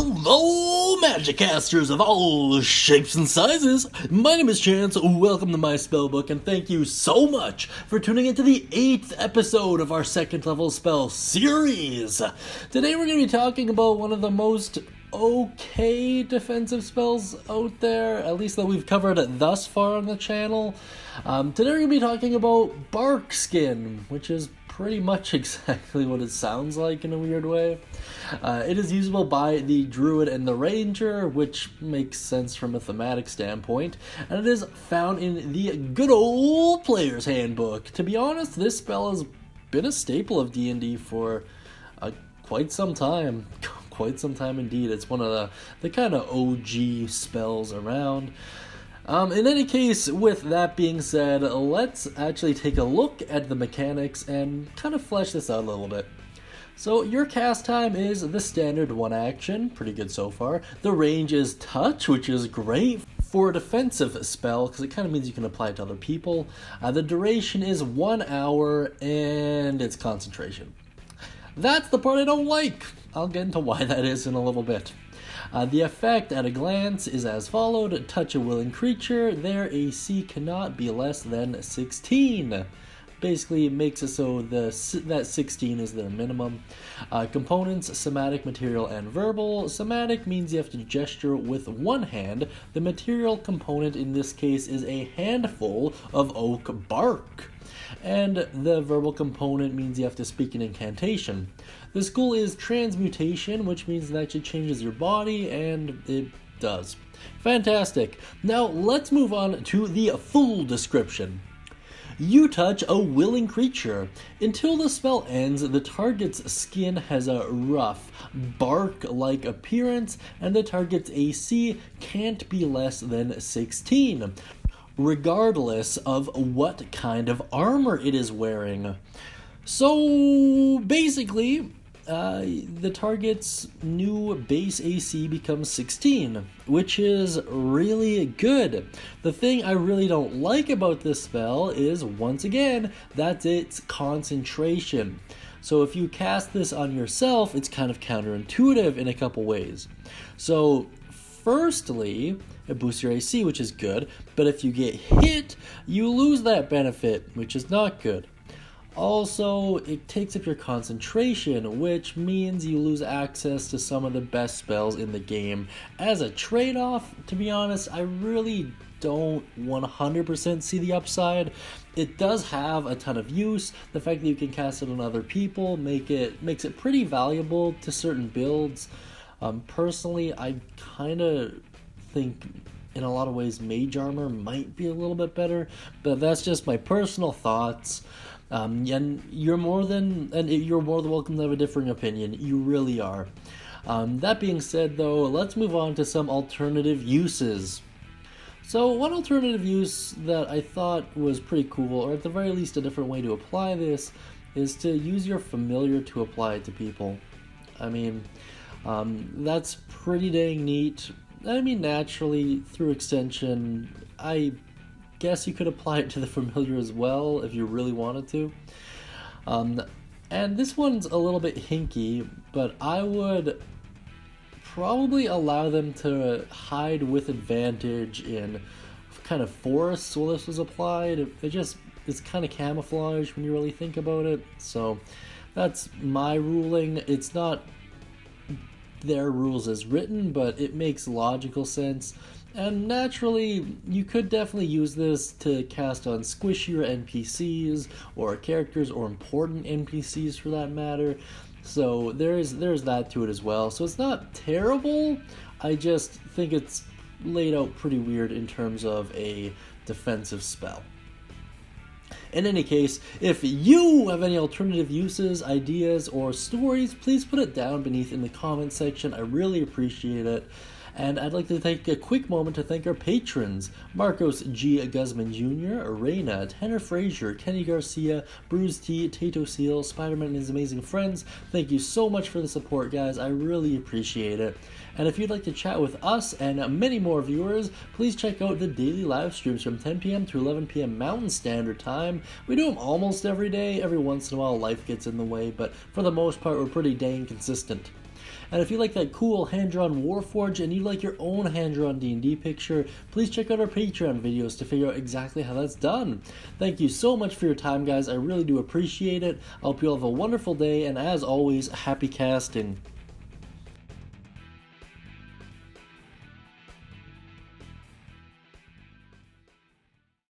Hello, Magicasters of all shapes and sizes! My name is Chance, welcome to my Spellbook, and thank you so much for tuning into the 8th episode of our second level spell series! Today we're going to be talking about one of the most okay defensive spells out there, at least that we've covered thus far on the channel. Today we're going to be talking about Barkskin, which is pretty much exactly what it sounds like in a weird way. It is usable by the Druid and the Ranger, which makes sense from a thematic standpoint, and it is found in the good old Player's Handbook. To be honest, this spell has been a staple of D&D for quite some time. Quite some time indeed. It's one of the kind of OG spells around. In any case, with that being said, let's actually take a look at the mechanics and kind of flesh this out a little bit. So your cast time is the standard 1 action, pretty good so far. The range is touch, which is great for a defensive spell, because it kind of means you can apply it to other people. The duration is 1 hour, and it's concentration. That's the part I don't like. I'll get into why that is in a little bit. The effect at a glance is as followed. Touch a willing creature. Their AC cannot be less than 16. Basically, it makes it so that 16 is their minimum. Components, somatic, material, and verbal. Somatic means you have to gesture with one hand. The material component in this case is a handful of oak bark. And the verbal component means you have to speak an incantation. The skill is Transmutation, which means it actually changes your body, and it does. Fantastic. Now let's move on to the full description. You touch a willing creature. Until the spell ends, the target's skin has a rough, bark-like appearance, and the target's AC can't be less than 16. Regardless of what kind of armor it is wearing. So basically, the target's new base AC becomes 16, which is really good. The thing I really don't like about this spell is, once again, that's its concentration. So if you cast this on yourself, it's kind of counterintuitive in a couple ways. So firstly, it boosts your AC, which is good, but if you get hit, you lose that benefit, which is not good. Also, it takes up your concentration, which means you lose access to some of the best spells in the game. As a trade-off, to be honest, I really don't 100% see the upside. It does have a ton of use. The fact that you can cast it on other people makes it pretty valuable to certain builds. Personally, I kind of think in a lot of ways mage armor might be a little bit better, but that's just my personal thoughts. And you're more than welcome to have a differing opinion. You really are. That being said, though, let's move on to some alternative uses. So one alternative use that I thought was pretty cool, or at the very least a different way to apply this, is to use your familiar to apply it to people. I mean, that's pretty dang neat. I mean, naturally, through extension, I guess you could apply it to the familiar as well if you really wanted to. And this one's a little bit hinky, but I would probably allow them to hide with advantage in kind of forests while this was applied. It's kind of camouflage when you really think about it. So that's my ruling. It's not their rules as written, but it makes logical sense. And naturally, you could definitely use this to cast on squishier NPCs, or characters, or important NPCs for that matter. So there's that to it as well. So it's not terrible, I just think it's laid out pretty weird in terms of a defensive spell. In any case, if you have any alternative uses, ideas, or stories, please put it down beneath in the comment section. I really appreciate it. And I'd like to take a quick moment to thank our patrons: Marcos G. Guzman Jr., Reina, Tanner Frazier, Kenny Garcia, Bruce T, Tato Seal, Spider-Man and his amazing friends. Thank you so much for the support, guys. I really appreciate it. And if you'd like to chat with us and many more viewers, please check out the daily live streams from 10 p.m. to 11 p.m. Mountain Standard Time. We do them almost every day. Every once in a while life gets in the way, but for the most part we're pretty dang consistent. And if you like that cool hand-drawn Warforged and you like your own hand-drawn D&D picture, please check out our Patreon videos to figure out exactly how that's done. Thank you so much for your time, guys. I really do appreciate it. I hope you all have a wonderful day, and as always, happy casting.